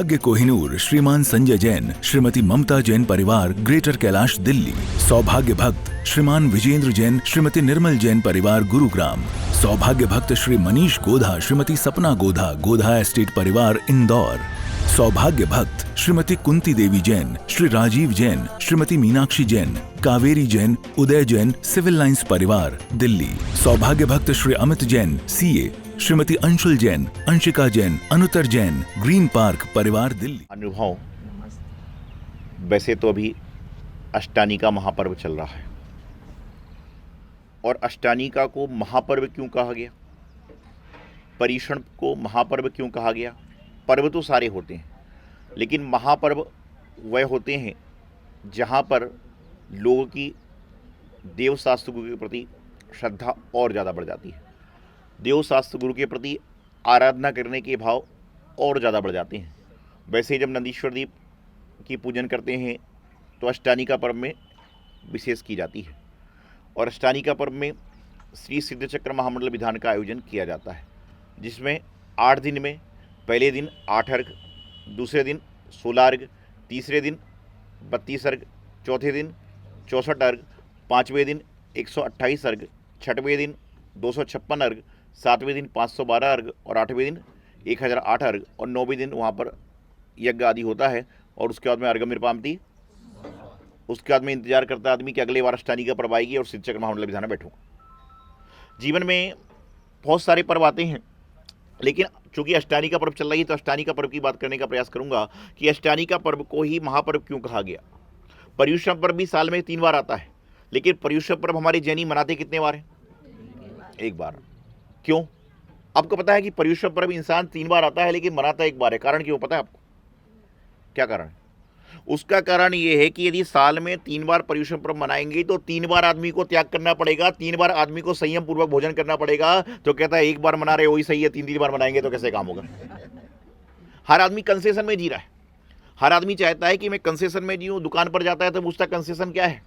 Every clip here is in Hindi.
सौभाग्य कोहिनूर श्रीमान संजय जैन, श्रीमती ममता जैन परिवार, ग्रेटर कैलाश, दिल्ली। सौभाग्य भक्त श्रीमान विजेंद्र जैन, श्रीमती निर्मल जैन परिवार, गुरुग्राम। सौभाग्य भक्त श्री मनीष गोधा, श्रीमती सपना गोधा, गोधा एस्टेट परिवार, इंदौर। सौभाग्य भक्त श्रीमती कुंती देवी जैन, श्री राजीव जैन, श्रीमती मीनाक्षी जैन, कावेरी जैन, उदय जैन, सिविल लाइंस परिवार, दिल्ली। सौभाग्य भक्त Shri Amit Jain, CA, Shrimati Anshul Jain, Anshika Jain, Anuttar Jain, green park परिवार, दिल्ली। अनुभव, वैसे तो अभी अष्टानी का महापर्व चल रहा है, और अष्टानिका को महापर्व क्यों कहा गया, पर्युषण को महापर्व क्यों कहा गया। पर्व तो सारे होते हैं, लेकिन महापर्व वह होते हैं जहाँ पर लोगों की देवशास्त्र गुरु के प्रति श्रद्धा और ज़्यादा बढ़ जाती है, देवशास्त्र गुरु के प्रति आराधना करने के भाव और ज़्यादा बढ़ जाते हैं। वैसे जब नंदीश्वर दीप की पूजन करते हैं तो अष्टानिका पर्व में विशेष की जाती है, और अष्टानिका पर्व में श्री सिद्ध चक्र महामंडल विधान का आयोजन किया जाता है, जिसमें 8 दिन में पहले दिन 8 अर्घ, दूसरे दिन 16 अर्घ, तीसरे दिन 32 अर्घ, चौथे दिन 64 अर्घ, पाँचवें दिन 128 अर्घ, छठवें दिन 256 अर्घ, सातवें दिन 512 अर्घ, और आठवें दिन 1008 अर्घ, और नौवें दिन वहाँ पर यज्ञ आदि होता है। और उसके बाद में अर्घ निर्पामती, उसके बाद में इंतजार करता आदमी कि अगले बार अष्टानिका पर्व आएगी और सिद्ध चक्र महामंडल विधान में बैठूंगा। जीवन में बहुत सारे पर्व आते हैं, लेकिन चूंकि अष्टानिका पर्व चल रही है तो अष्टानिका पर्व की बात करने का प्रयास करूंगा कि अष्टानिका पर्व को ही महापर्व क्यों कहा गया। पर्युषण पर्व भी साल में 3 बार आता है, लेकिन पर्युषण पर्व हमारे जैनी मनाते कितने बार हैं? 1 बार। क्यों? आपको पता है कि पर्युषण पर्व इंसान 3 बार आता है लेकिन मनाता 1 बार है। कारण क्यों पता है आपको? क्या कारण है? उसका कारण ये है कि यदि साल में 3 बार पर्युषण पर्व मनाएंगे तो 3 बार आदमी को त्याग करना पड़ेगा, 3 बार आदमी को संयम पूर्वक भोजन करना पड़ेगा। तो कहता है 1 बार मना रहे वही सही है, 3 बार मनाएंगे तो कैसे काम होगा। हर आदमी कंसेशन में जी रहा है, हर आदमी चाहता है कि मैं कंसेशन में जीऊं। दुकान पर जाता है तो पूछता है कंसेशन क्या है,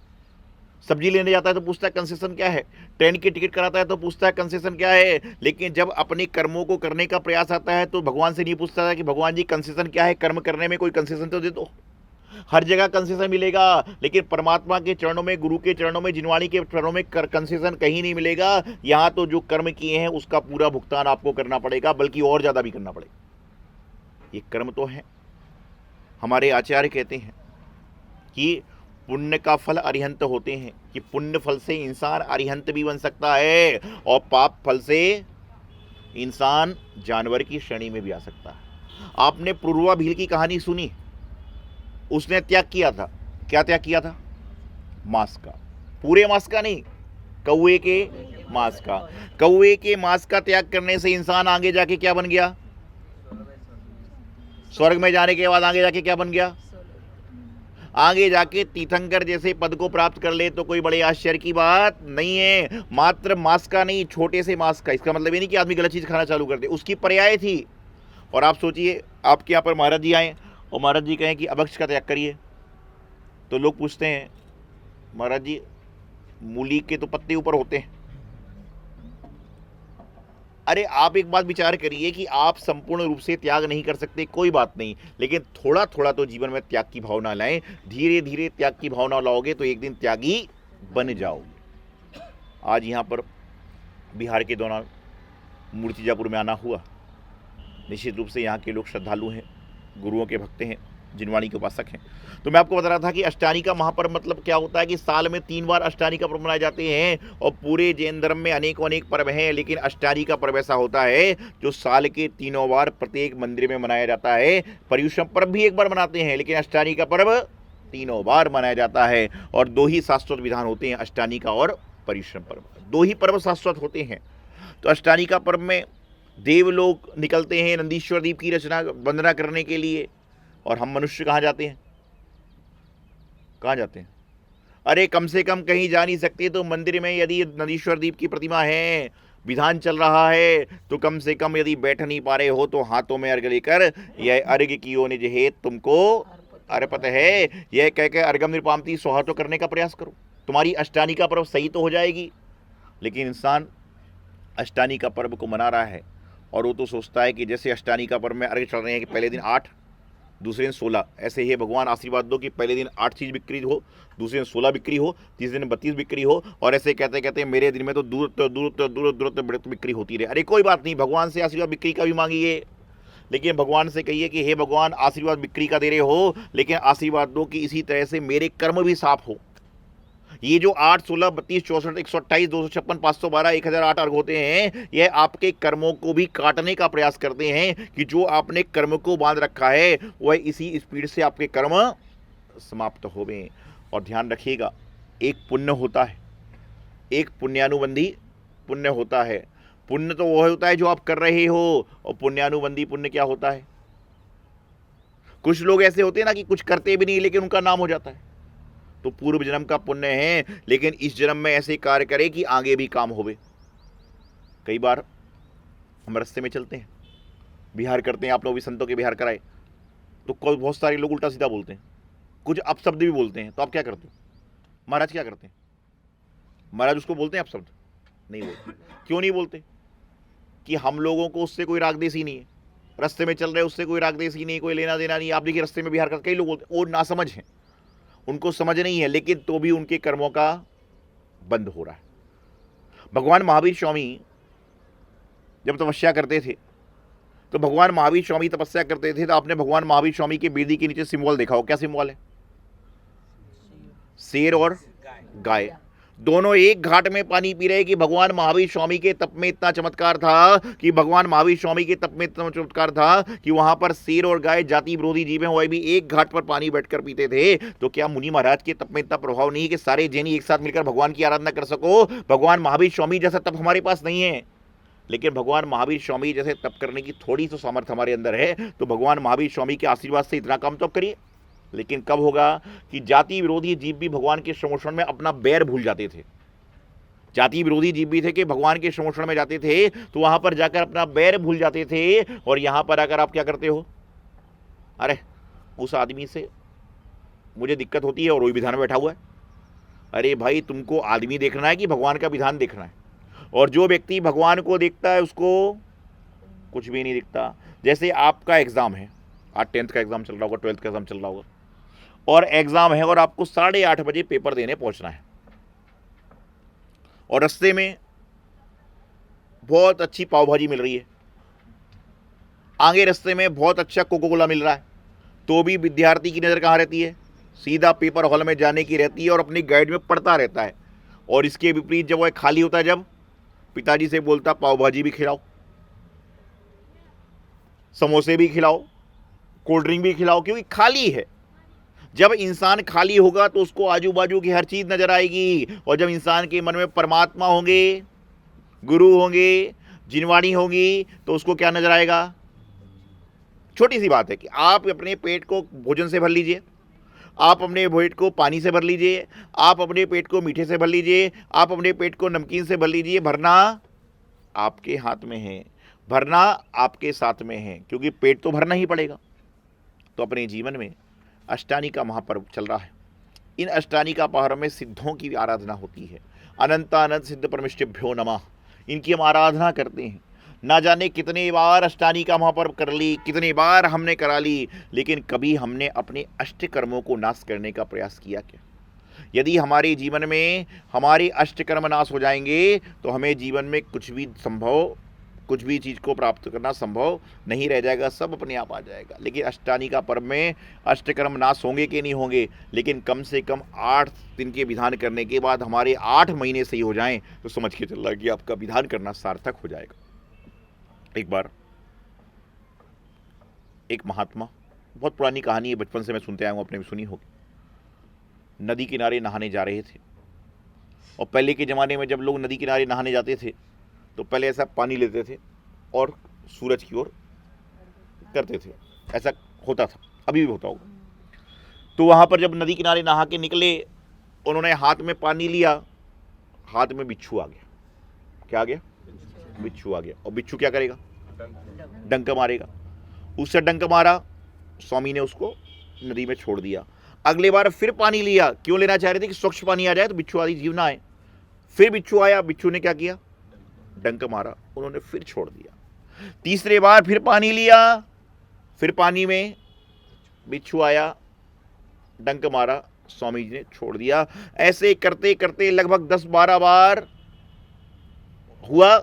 सब्जी लेने जाता है तो पूछता है कंसेशन क्या है, ट्रेन की टिकट कराता है तो पूछता है कंसेशन क्या है। लेकिन जब अपने कर्मों को करने का प्रयास आता है तो भगवान से नहीं पूछता है कि भगवान जी कंसेशन क्या है, कर्म करने में कोई कंसेशन तो दे दो। हर जगह कंसेशन मिलेगा, लेकिन परमात्मा के चरणों में, गुरु के चरणों में, जिनवाणी के चरणों में कंसेशन कहीं नहीं मिलेगा। यहाँ तो जो कर्म किए हैं उसका पूरा भुगतान आपको करना पड़ेगा, बल्कि और ज़्यादा भी करना पड़ेगा। ये कर्म तो है। हमारे आचार्य कहते हैं कि पुण्य का फल अरिहंत होते हैं, कि पुण्य फल से इंसान अरिहंत भी बन सकता है, और पाप फल से इंसान जानवर की श्रेणी में भी आ सकता है। आपने पूर्वा भील की कहानी सुनी, उसने त्याग किया था। क्या त्याग किया था? मांस का। पूरे मांस का नहीं, कौवे के मांस का। कौवे के मांस का त्याग करने से इंसान आगे जाके क्या बन गया? स्वर्ग में जाने के बाद आगे जाके क्या बन गया? आगे जाके तीर्थंकर जैसे पद को प्राप्त कर ले तो कोई बड़े आश्चर्य की बात नहीं है। मात्र मांस का नहीं, छोटे से मांस का। इसका मतलब ये नहीं कि आदमी गलत चीज खाना चालू कर दे, उसकी पर्याय थी। और आप सोचिए, आपके यहाँ पर महाराज जी आए और महाराज जी कहें कि अभक्ष का त्याग करिए, तो लोग पूछते हैं महाराज जी मूली के तो पत्ते ऊपर होते हैं। अरे आप एक बात विचार करिए कि आप संपूर्ण रूप से त्याग नहीं कर सकते, कोई बात नहीं, लेकिन थोड़ा थोड़ा तो जीवन में त्याग की भावना लाएं। धीरे धीरे त्याग की भावना लाओगे तो एक दिन त्यागी बन जाओगे। आज यहाँ पर बिहार के दौरान मूर्तिजापुर में आना हुआ। निश्चित रूप से यहाँ के लोग श्रद्धालु हैं, गुरुओं के भक्त हैं, जिनवाणी के उपासक हैं। तो मैं आपको बता रहा था कि अष्टानिका महापर्व मतलब क्या होता है कि साल में 3 बार अष्टानिका पर्व मनाए जाते हैं। और पूरे जैन धर्म में अनेकों अनेक पर्व हैं, लेकिन अष्टानिका पर्व ऐसा होता है जो साल के 3 बार प्रत्येक मंदिर में मनाया जाता है। पर्युषण पर्व भी 1 बार मनाते हैं, लेकिन अष्टानिका पर्व 3 बार मनाया जाता है। और 2 ही शाश्वत विधान होते हैं, अष्टानिका और पर्युषण पर्व। 2 ही पर्व शाश्वत होते हैं। तो अष्टानिका पर्व में देव लोग निकलते हैं नंदीश्वर दीप की रचना वंदना करने के लिए, और हम मनुष्य कहाँ जाते हैं? कहाँ जाते हैं? अरे कम से कम कहीं जा नहीं सकते तो मंदिर में यदि नंदीश्वर दीप की प्रतिमा है, विधान चल रहा है, तो कम से कम यदि बैठ नहीं पा रहे हो तो हाथों में अर्घ लेकर यह अर्घ कियो निज हेत तुमको अर्पित है, यह कह के अर्घम निपामती सोहा तो करने का प्रयास करो। तुम्हारी अष्टानिका पर्व सही तो हो जाएगी। लेकिन इंसान अष्टानिका पर्व को मना रहा है और वो तो सोचता है कि जैसे अष्टानिका पर्व में अर्घ चल रहे हैं कि पहले दिन 8, दूसरे दिन 16। ऐसे ही भगवान आशीर्वाद दो कि पहले दिन 8 चीज़ बिक्री हो, दूसरे दिन 16 बिक्री हो, तीसरे दिन 32 बिक्री हो, और ऐसे कहते कहते मेरे दिन में तो दूर तक बिक्री होती रहे। अरे कोई बात नहीं, भगवान से आशीर्वाद बिक्री का भी मांगिए, लेकिन भगवान से कहिए कि हे भगवान, आशीर्वाद बिक्री का दे रहे हो, लेकिन आशीर्वाद दो कि इसी तरह से मेरे कर्म भी साफ हो। ये जो 8, 16, 32, 64, 128, 256, 512, 1008 अर्घ होते हैं, यह आपके कर्मों को भी काटने का प्रयास करते हैं कि जो आपने कर्म को बांध रखा है वह इसी स्पीड से आपके कर्म समाप्त होवें। और ध्यान रखिएगा, एक पुण्य होता है, एक पुण्यानुबंधी पुण्य होता है। पुण्य तो वह होता है जो आप कर रहे हो, और पुण्यानुबंधी पुण्य क्या होता है? कुछ लोग ऐसे होते हैं ना कि कुछ करते भी नहीं लेकिन उनका नाम हो जाता है, तो पूर्व जन्म का पुण्य है, लेकिन इस जन्म में ऐसे कार्य करे कि आगे भी काम होवे। कई बार हम रास्ते में चलते हैं, बिहार करते हैं, आप लोग भी संतों के बिहार कराए, तो बहुत सारे लोग उल्टा सीधा बोलते हैं, कुछ अपशब्द भी बोलते हैं। तो आप क्या करते हो? महाराज क्या करते हैं? महाराज उसको बोलते हैं अपशब्द? नहीं बोलते। क्यों नहीं बोलते? कि हम लोगों को उससे कोई राग देश ही नहीं है, रास्ते में चल रहे उससे कोई राग देश ही नहीं, कोई लेना देना नहीं। आप देखिए रास्ते में बिहार करते कई लोग बोलते हैं, वो नासमझ हैं, उनको समझ नहीं है, लेकिन तो भी उनके कर्मों का बंद हो रहा है। भगवान महावीर स्वामी जब तपस्या करते थे, तो भगवान महावीर स्वामी तपस्या करते थे, तो आपने भगवान महावीर स्वामी के बेदी के नीचे सिंबल देखा हो। क्या सिंबल है? शेर और गाय, दोनों एक घाट में पानी पी रहे। कि भगवान महावीर स्वामी के तप में इतना चमत्कार था, कि भगवान महावीर स्वामी के तप में इतना चमत्कार था कि वहां पर शेर और गाय जाति विरोधी जीव हैं, वह भी एक घाट पर पानी बैठकर पीते थे। तो क्या मुनि महाराज के तप में इतना प्रभाव नहीं है कि सारे जैनी एक साथ मिलकर भगवान की आराधना कर सको? भगवान महावीर स्वामी जैसा तप हमारे पास नहीं है, लेकिन भगवान महावीर स्वामी जैसे तप करने की थोड़ी सी सामर्थ्य हमारे अंदर है। तो भगवान महावीर स्वामी के आशीर्वाद से इतना काम तप करिए। लेकिन कब होगा कि जाति विरोधी जीव भी भगवान के समोषण में अपना बैर भूल जाते थे। जाति विरोधी जीव भी थे कि भगवान के समोषण में जाते थे तो वहां पर जाकर अपना बैर भूल जाते थे। और यहां पर अगर आप क्या करते हो, अरे उस आदमी से मुझे दिक्कत होती है और वही विधान में बैठा हुआ है। अरे भाई, तुमको आदमी देखना है कि भगवान का विधान देखना है? और जो व्यक्ति भगवान को देखता है उसको कुछ भी नहीं दिखता। जैसे आपका एग्जाम है, आज 10th का एग्जाम चल रहा होगा, 12th का एग्जाम चल रहा होगा, और एग्जाम है और आपको 8:30 बजे पेपर देने पहुंचना है, और रास्ते में बहुत अच्छी पाव भाजी मिल रही है, आगे रास्ते में बहुत अच्छा कोको कोला मिल रहा है, तो भी विद्यार्थी की नज़र कहाँ रहती है? सीधा पेपर हॉल में जाने की रहती है और अपनी गाइड में पढ़ता रहता है। और इसके विपरीत जब वह खाली होता है, जब पिताजी से बोलता पाव भाजी भी खिलाओ, समोसे भी खिलाओ, कोल्ड ड्रिंक भी खिलाओ, क्योंकि खाली है। जब इंसान खाली होगा तो उसको आजू बाजू की हर चीज नजर आएगी। और जब इंसान के मन में परमात्मा होंगे, गुरु होंगे, जिनवाणी होगी, तो उसको क्या नजर आएगा? छोटी सी बात है कि आप अपने पेट को भोजन से भर लीजिए, आप अपने पेट को पानी से भर लीजिए, आप अपने पेट को मीठे से भर लीजिए, आप अपने पेट को नमकीन से भर लीजिए। भरना आपके हाथ में है, भरना आपके साथ में है, क्योंकि पेट तो भरना ही पड़ेगा। तो अपने जीवन में अष्टानी का महापर्व चल रहा है। इन अष्टानी का पर्व में सिद्धों की आराधना होती है। अनंतानंत सिद्ध परमेष्ठिभ्यो नमः, इनकी हम आराधना करते हैं। ना जाने कितने बार अष्टानी का महापर्व कर ली, कितने बार हमने करा ली, लेकिन कभी हमने अपने अष्ट कर्मों को नाश करने का प्रयास किया क्या? यदि हमारे जीवन में हमारे अष्ट कर्म नाश हो जाएंगे तो हमें जीवन में कुछ भी चीज़ को प्राप्त करना संभव नहीं रह जाएगा, सब अपने आप आ जाएगा। लेकिन अष्टानी का पर्व में अष्टकर्म नाश होंगे कि नहीं होंगे, लेकिन कम से कम 8 दिन के विधान करने के बाद हमारे 8 महीने सही हो जाएं तो समझ के चल रहा है कि आपका विधान करना सार्थक हो जाएगा। एक बार एक महात्मा, बहुत पुरानी कहानी है, बचपन से मैं सुनते आया हूँ, आपने भी सुनी होगी। नदी किनारे नहाने जा रहे थे, और पहले के ज़माने में जब लोग नदी किनारे नहाने जाते थे तो पहले ऐसा पानी लेते थे और सूरज की ओर करते थे, ऐसा होता था, अभी भी होता होगा। तो वहाँ पर जब नदी किनारे नहा के निकले, उन्होंने हाथ में पानी लिया, हाथ में बिच्छू आ गया। क्या आ गया? बिच्छू आ गया। और बिच्छू क्या करेगा? डंक मारेगा। उससे डंक मारा, स्वामी ने उसको नदी में छोड़ दिया। अगले बार फिर पानी लिया, क्यों लेना चाह रहे थे? कि स्वच्छ पानी आ जाए तो बिच्छू आदि जीव ना आए। फिर बिच्छू आया, बिच्छू ने क्या किया? डंक मारा, उन्होंने फिर छोड़ दिया। तीसरे बार फिर पानी लिया, फिर पानी में बिच्छू आया, डंक मारा, स्वामी जी ने छोड़ दिया। ऐसे करते करते लगभग 10-12 बार हुआ,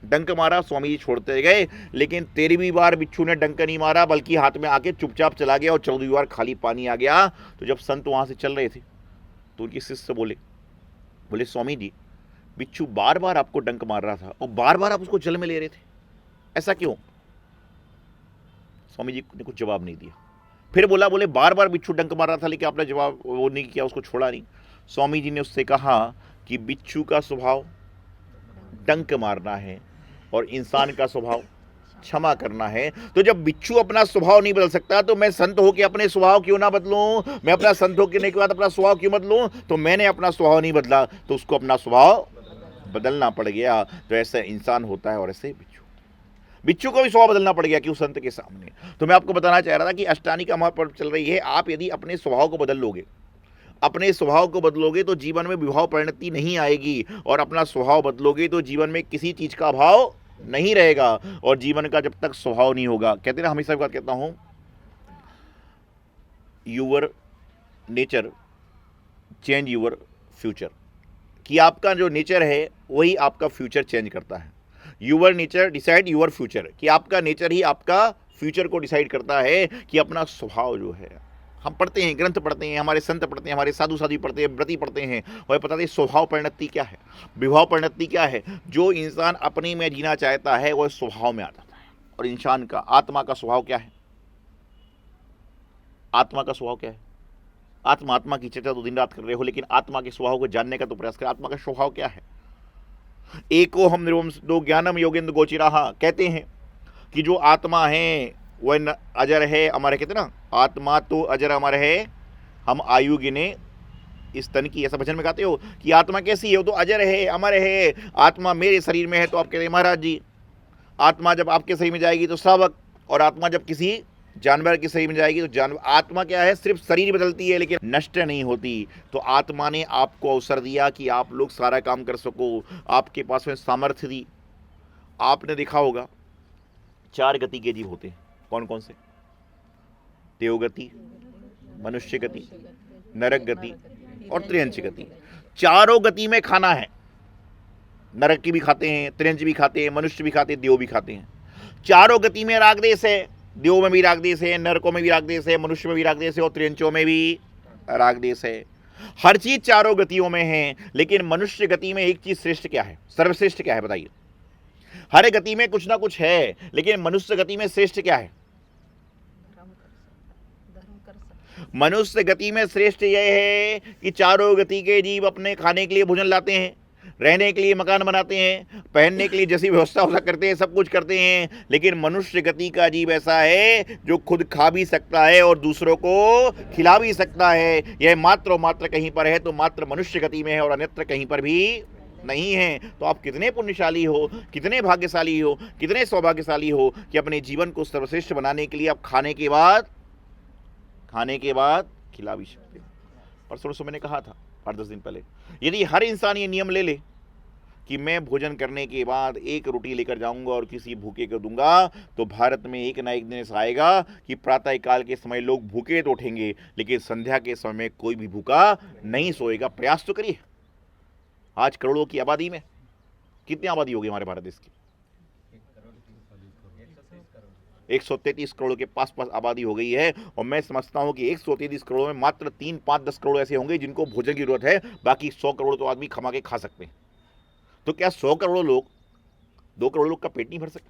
डंक मारा, स्वामी जी छोड़ते गए, लेकिन 13वीं बार बिच्छू ने डंक नहीं मारा, बल्कि हाथ में आके चुपचाप चला गया और 14वीं बार खाली पानी आ गया। तो जब संत वहां से चल रहे थे तो उनके शिष्य बोले स्वामी जी, बिच्छू बार बार आपको डंक मार रहा था और बार बार आप उसको जल में ले रहे थे, ऐसा क्यों? स्वामी जी ने कुछ जवाब नहीं दिया। फिर बोले बार बार बिच्छू डंक मार रहा था लेकिन आपने जवाब वो नहीं किया, उसको छोड़ा नहीं। स्वामी जी ने उससे कहा कि बिच्छू का स्वभाव डंक मारना है और इंसान का स्वभाव क्षमा करना है। तो जब बिच्छू अपना स्वभाव नहीं बदल सकता तो मैं संत होकर अपने स्वभाव क्यों ना बदलूं? मैं अपना संत होने के बाद अपना स्वभाव क्यों बदलूं? तो मैंने अपना स्वभाव नहीं बदला तो उसको अपना स्वभाव बदलना पड़ गया। तो ऐसा इंसान होता है और ऐसे बिच्छू को भी स्वभाव बदलना पड़ गया क्यों? संत के सामने। तो मैं आपको बताना चाह रहा था कि अष्टानी का महापर्व चल रही है। आप यदि अपने स्वभाव को बदल लोगे, अपने स्वभाव को बदलोगे तो जीवन में विभाव परिणति नहीं आएगी, और अपना स्वभाव बदलोगे तो जीवन में किसी चीज का अभाव नहीं रहेगा। और जीवन का जब तक स्वभाव नहीं होगा, कहते ना, हमेशा बात कहता हूं, your nature change your future, कि आपका जो नेचर है वही आपका फ्यूचर चेंज करता है। Your nature decide your future, कि आपका नेचर ही आपका फ्यूचर को डिसाइड करता है। कि अपना स्वभाव जो है, हम पढ़ते हैं, ग्रंथ पढ़ते हैं, हमारे संत पढ़ते हैं, हमारे साधु साधु पढ़ते हैं, व्रती पढ़ते हैं, और पता नहीं स्वभाव परिणति क्या है, विभाव परिणति क्या है। जो इंसान अपने में जीना चाहता है वह स्वभाव में आ जाता है। और इंसान का आत्मा का स्वभाव क्या है? आत्मा का स्वभाव क्या है? आत्मा की चर्चा तो दिन रात कर रहे हो, लेकिन आत्मा के स्वभाव को जानने का तो प्रयास करें। आत्मा का स्वभाव क्या है? एको हम निर्वंशो ज्ञानम योगेंद्र गोचिराहा, कहते हैं कि जो आत्मा है वह अजर है, अमर है। कहते ना, आत्मा तो अजर अमर है, हम आयु गिने इस तन की। ऐसा भजन में गाते हो कि आत्मा कैसी है? वो तो अजर है, अमर है। आत्मा मेरे शरीर में है तो आप कहते हैं महाराज जी, आत्मा जब आपके शरीर में जाएगी तो श्रावक, और आत्मा जब किसी जानवर के शरीर में जाएगी तो जानवर। आत्मा क्या है? सिर्फ शरीर बदलती है लेकिन नष्ट नहीं होती। तो आत्मा ने आपको अवसर दिया कि आप लोग सारा काम कर सको, आपके पास में सामर्थ्य दी। आपने देखा होगा 4 गति के जीव होते हैं। कौन कौन से? देवगति, मनुष्य गति, नरक गति और त्रियंच गति। चारों गति में खाना है। नरक की भी खाते हैं, त्रियंच भी खाते हैं, मनुष्य भी खाते हैं, देव भी खाते हैं। चारों गति में राग देश है। देव में भी राग देश है, नरकों में भी राग देश है, मनुष्य में भी राग देश है और त्रियंचों में भी राग देश है। हर चीज चारों गतियों में है, लेकिन मनुष्य गति में एक चीज श्रेष्ठ क्या है? सर्वश्रेष्ठ क्या है बताइए? हर गति में कुछ ना कुछ है, लेकिन मनुष्य गति में श्रेष्ठ क्या है? मनुष्य गति में श्रेष्ठ यह है कि चारों गति के जीव अपने खाने के लिए भोजन लाते हैं, रहने के लिए मकान बनाते हैं, पहनने के लिए जैसी व्यवस्था वैसा करते हैं, सब कुछ करते हैं। लेकिन मनुष्य गति का जीव ऐसा है जो खुद खा भी सकता है और दूसरों को खिला भी सकता है। यह मात्र और मात्र कहीं पर है तो मात्र मनुष्य गति में है और अन्यत्र कहीं पर भी नहीं है। तो आप कितने पुण्यशाली हो, कितने भाग्यशाली हो, कितने सौभाग्यशाली हो कि अपने जीवन को सर्वश्रेष्ठ बनाने के लिए आप खाने के बाद खिला भी सकते हो। परसों मैंने कहा था 8-10 दिन पहले, यदि हर इंसान ये नियम ले ले कि मैं भोजन करने के बाद 1 रोटी लेकर जाऊंगा और किसी भूखे को दूंगा, तो भारत में एक ना एक दिन ऐसा आएगा कि प्रातः काल के समय लोग भूखे तो उठेंगे लेकिन संध्या के समय कोई भी भूखा नहीं सोएगा। प्रयास तो करिए। आज करोड़ों की आबादी में कितनी आबादी होगी हमारे भारत देश की? 133 करोड़ के पास आबादी हो गई है। और मैं समझता हूं कि 133 करोड़ में मात्र 3, 5, 10 करोड़ ऐसे होंगे जिनको भोजन की जरूरत है, बाकी 100 करोड़ तो आदमी खमा के खा सकते हैं। तो क्या 100 करोड़ लोग 2 करोड़ लोग का पेट नहीं भर सकते?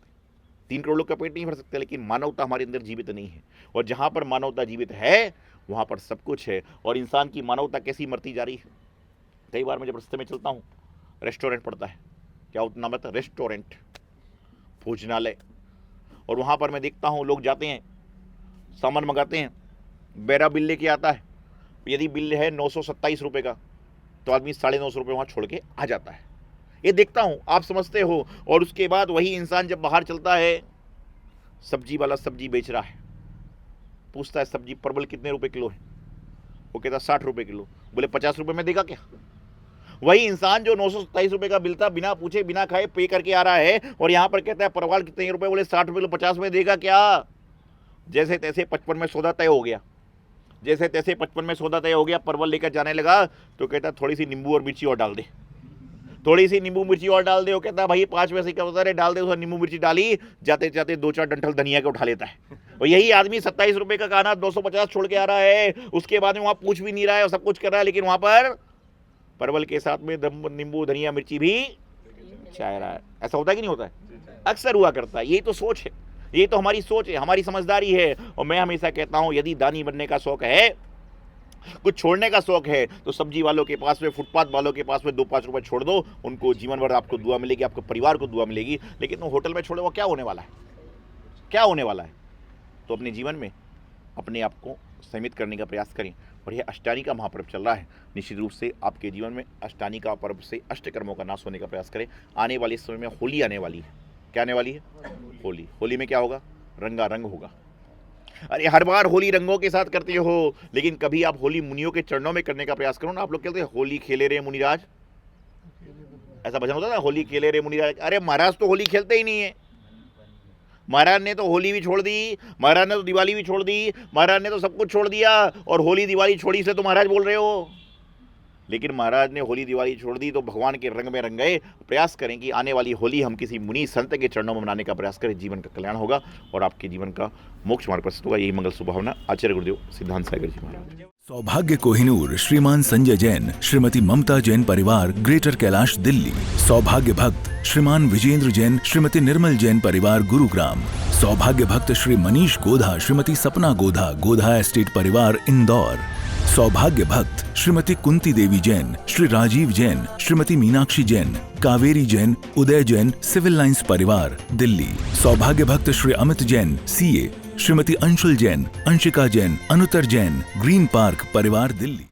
3 करोड़ लोग का पेट नहीं भर सकते? लेकिन मानवता हमारे अंदर जीवित नहीं है, और जहां पर मानवता जीवित है वहां पर सब कुछ है। और इंसान की मानवता कैसी मरती जा रही है। कई बार मैं जब रास्ते में चलता हूँ, रेस्टोरेंट पड़ता है, क्या नाम है? रेस्टोरेंट, भोजनालय, और वहाँ पर मैं देखता हूँ लोग जाते हैं, सामान मंगाते हैं, बेरा बिल लेके आता है। यदि बिल है 927 रुपये का तो आदमी 950 रुपये वहाँ छोड़ के आ जाता है। ये देखता हूँ, आप समझते हो। और उसके बाद वही इंसान जब बाहर चलता है, सब्जी वाला सब्जी बेच रहा है, पूछता है सब्जी परवल कितने रुपए किलो है? वो कहता 60 रुपये किलो। बोले 50 रुपये में देगा क्या? वही इंसान जो 927 रुपये का बिल था, बिना पूछे बिना खाए पे करके आ रहा है, और यहाँ पर कहता है परवल कितने रुपए? बोले 60 रुपये किलो, 50 में देगा क्या? जैसे तैसे 55 में सौदा तय हो गया, जैसे तैसे 55 में सौदा तय हो गया, परवल लेकर जाने लगा तो कहता थोड़ी सी नींबू और मिर्ची और डाल दे, थोड़ी सी नींबू मिर्ची और डाल दे। वो कहता भाई 5 पैसे का होता है, डाल दे। उसने नींबू मिर्ची डाली, जाते जाते 2-4 डंठल धनिया के उठा लेता है। और यही आदमी 27 रुपए का खाना 250 छोड़ के आ रहा है, उसके बाद में वहां पूछ भी नहीं रहा है और सब कुछ कर रहा है, लेकिन वहां पर परवल के साथ में नींबू धनिया मिर्ची भी चाह रहा है। ऐसा होता है कि नहीं होता है? अक्सर हुआ करता है। यही तो सोच है, ये तो हमारी सोच है, हमारी समझदारी है। और मैं हमेशा कहता हूं यदि दानी बनने का शौक है, कुछ छोड़ने का शौक है, तो सब्जी वालों के पास में, फुटपाथ वालों के पास में 2-5 रुपए छोड़ दो, उनको जीवन भर आपको दुआ मिलेगी, आपके परिवार को दुआ मिलेगी। लेकिन वो होटल में छोड़े, वो क्या होने वाला है? क्या होने वाला है? तो अपने जीवन में अपने आप को सीमित करने का प्रयास करें। और यह अष्टानी का महापर्व चल रहा है, निश्चित रूप से आपके जीवन में अष्टानी का पर्व से अष्टकर्मों का नाश होने का प्रयास करें। आने वाले समय में होली आने वाली है। क्या आने वाली है? होली। होली में क्या होगा? रंगारंग होगा। अरे हर बार होली रंगों के साथ करते हो, लेकिन कभी आप होली मुनियों के चरणों में करने का प्रयास करो ना। आप लोग कहते हैं होली खेले रे मुनिराज, ऐसा भजन होता था, होली खेले रे मुनिराज। अरे महाराज तो होली खेलते ही नहीं है। महाराज ने तो होली भी छोड़ दी, महाराज ने तो दिवाली भी छोड़ दी, महाराज ने तो सब कुछ छोड़ दिया, और होली दिवाली छोड़ी से तो महाराज बोल रहे हो। लेकिन महाराज ने होली दिवाली छोड़ दी तो भगवान के रंग में रंग गए। प्रयास करें कि आने वाली होली हम किसी मुनि संत के चरणों में मनाने का प्रयास करें। जीवन का कल्याण होगा और आपके जीवन का मोक्ष मार्ग प्रस्तुत होगा। यही मंगल सुभावना। आचार्य गुरुदेव सिद्धांत सागर जी महाराज। सौभाग्य कोहिनूर श्रीमान संजय जैन, श्रीमती ममता जैन परिवार, ग्रेटर कैलाश दिल्ली। सौभाग्य भक्त श्रीमान विजेंद्र जैन, श्रीमती निर्मल जैन परिवार, गुरुग्राम। सौभाग्य भक्त श्री मनीष गोधा, श्रीमती सपना गोधा, गोधा एस्टेट परिवार, इंदौर। सौभाग्य भक्त श्रीमती कुंती देवी जैन, श्री राजीव जैन, श्रीमती मीनाक्षी जैन, कावेरी जैन, उदय जैन, सिविल लाइंस परिवार, दिल्ली। सौभाग्य भक्त Shri Amit Jain, CA, Shrimati Anshul Jain, Anshika Jain, Anuttar Jain, green park परिवार, दिल्ली।